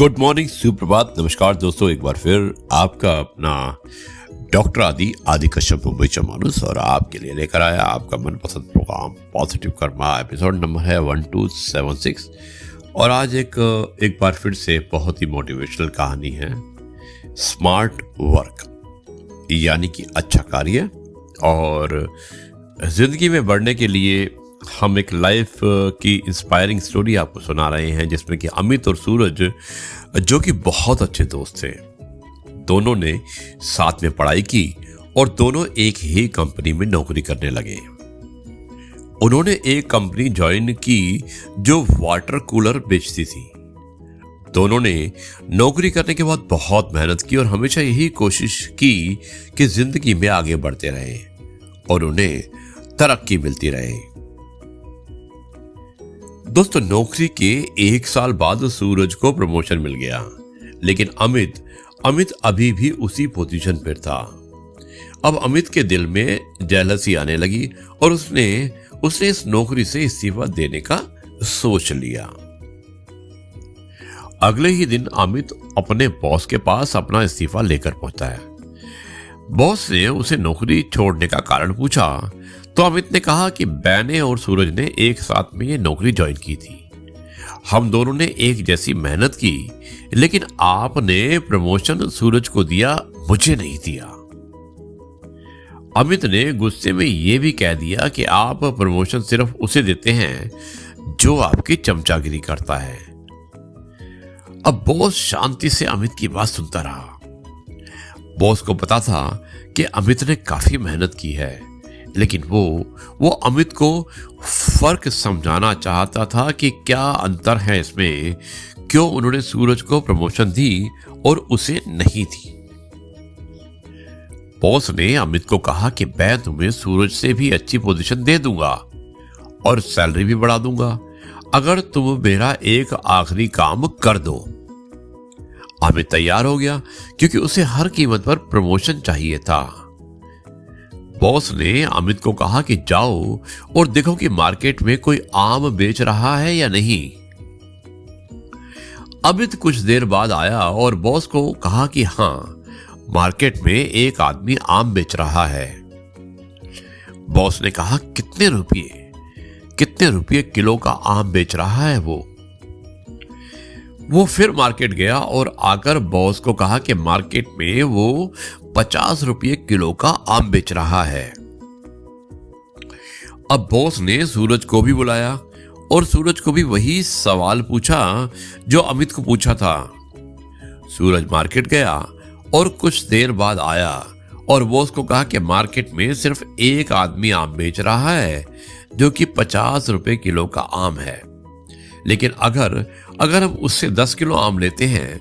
Good morning, सुप्रभात, नमस्कार दोस्तों। एक बार फिर आपका अपना डॉक्टर आदि कश्यप मुंबई से मानुस और आपके लिए लेकर आया आपका मनपसंद program positive karma. Episode number है 1276 और आज एक बार फिर से बहुत ही मोटिवेशनल कहानी है। स्मार्ट वर्क यानी कि अच्छा कार्य। और जिंदगी में बढ़ने के लिए हम एक लाइफ की इंस्पायरिंग स्टोरी आपको सुना रहे हैं, जिसमें कि अमित और सूरज जो कि बहुत अच्छे दोस्त थे, दोनों ने साथ में पढ़ाई की और दोनों एक ही कंपनी में नौकरी करने लगे। उन्होंने एक कंपनी ज्वाइन की जो वाटर कूलर बेचती थी। दोनों ने नौकरी करने के बाद बहुत मेहनत की और हमेशा यही कोशिश की कि जिंदगी में आगे बढ़ते रहे और उन्हें तरक्की मिलती रहे। दोस्तों, नौकरी के 1 साल बाद सूरज को प्रमोशन मिल गया, लेकिन अमित अभी भी उसी पोजीशन पर था। अब अमित के दिल में जेलसी आने लगी और उसने इस नौकरी से इस्तीफा देने का सोच लिया। अगले ही दिन अमित अपने बॉस के पास अपना इस्तीफा लेकर पहुंचा है। बॉस ने उसे नौकरी छोड़ने का कारण पूछा तो अमित ने कहा कि मैंने और सूरज ने एक साथ में ये नौकरी ज्वाइन की थी। हम दोनों ने एक जैसी मेहनत की, लेकिन आपने प्रमोशन सूरज को दिया, मुझे नहीं दिया। अमित ने गुस्से में ये भी कह दिया कि आप प्रमोशन सिर्फ उसे देते हैं जो आपकी चमचागिरी करता है। अब बॉस शांति से अमित की बात सुनता रहा। बॉस को पता था कि अमित ने काफी मेहनत की है, लेकिन वो अमित को फर्क समझाना चाहता था कि क्या अंतर है इसमें, क्यों उन्होंने सूरज को प्रमोशन दी और उसे नहीं दी। बॉस ने अमित को कहा कि मैं तुम्हें सूरज से भी अच्छी पोजीशन दे दूंगा और सैलरी भी बढ़ा दूंगा अगर तुम मेरा एक आखिरी काम कर दो। अमित तैयार हो गया क्योंकि उसे हर कीमत पर प्रमोशन चाहिए था। बॉस ने अमित को कहा कि जाओ और देखो कि मार्केट में कोई आम बेच रहा है या नहीं। अमित कुछ देर बाद आया और बॉस को कहा कि हाँ, मार्केट में एक आदमी आम बेच रहा है। बॉस ने कहा कितने रुपये किलो का आम बेच रहा है वो फिर मार्केट गया और आकर बॉस को कहा कि मार्केट में वो 50 रुपये किलो का आम बेच रहा है। अब बॉस ने सूरज को भी बुलाया और सूरज को भी वही सवाल पूछा जो अमित को पूछा था। सूरज मार्केट गया और कुछ देर बाद आया और बॉस को कहा कि मार्केट में सिर्फ एक आदमी आम बेच रहा है जो कि 50 रुपये किलो का आम है, लेकिन अगर हम उससे 10 किलो आम लेते हैं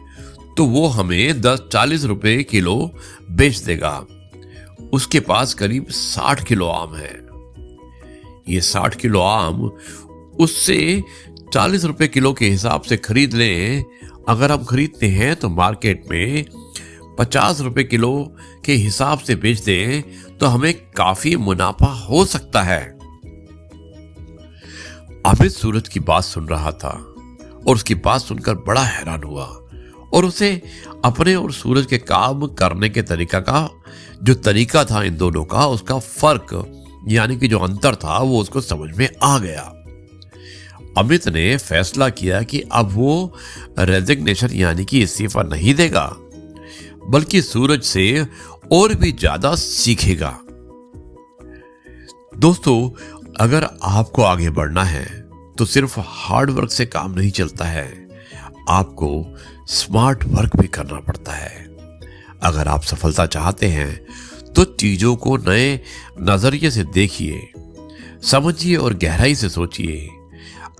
तो वो हमें 40 रुपये किलो बेच देगा। उसके पास करीब 60 किलो आम है। ये 60 किलो आम उससे 40 रुपये किलो के हिसाब से खरीद लें। अगर हम खरीदते हैं तो मार्केट में 50 रुपये किलो के हिसाब से बेच दें तो हमें काफी मुनाफा हो सकता है। अमित सूरज की बात सुन रहा था और उसकी बात सुनकर बड़ा हैरान हुआ और उसे अपने और सूरज के काम करने के जो तरीका था इन दोनों का, उसका फर्क यानी कि जो अंतर था वो उसको समझ में आ गया। अमित ने फैसला किया कि अब वो रेजिग्नेशन यानी कि इस्तीफा नहीं देगा, बल्कि सूरज से और भी ज्यादा सीखेगा। दोस्तों, अगर आपको आगे बढ़ना है तो सिर्फ हार्ड वर्क से काम नहीं चलता है, आपको स्मार्ट वर्क भी करना पड़ता है। अगर आप सफलता चाहते हैं तो चीजों को नए नजरिए से देखिए, समझिए और गहराई से सोचिए।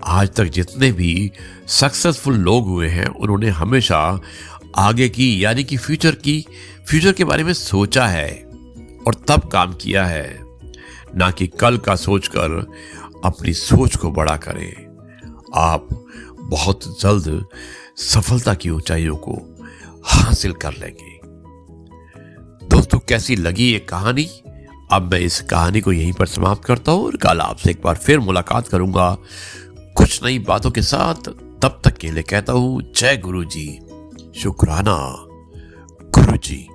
आज तक जितने भी सक्सेसफुल लोग हुए हैं उन्होंने हमेशा आगे की यानी कि फ्यूचर के बारे में सोचा है और तब काम किया है, ना कि कल का सोचकर अपनी सोच को बड़ा करें। आप बहुत जल्द सफलता की ऊंचाइयों को हासिल कर लेंगे। दोस्तों, कैसी लगी ये कहानी? अब मैं इस कहानी को यहीं पर समाप्त करता हूं और कल आपसे एक बार फिर मुलाकात करूंगा कुछ नई बातों के साथ। तब तक के लिए कहता हूं जय गुरु जी। शुक्राना गुरुजी।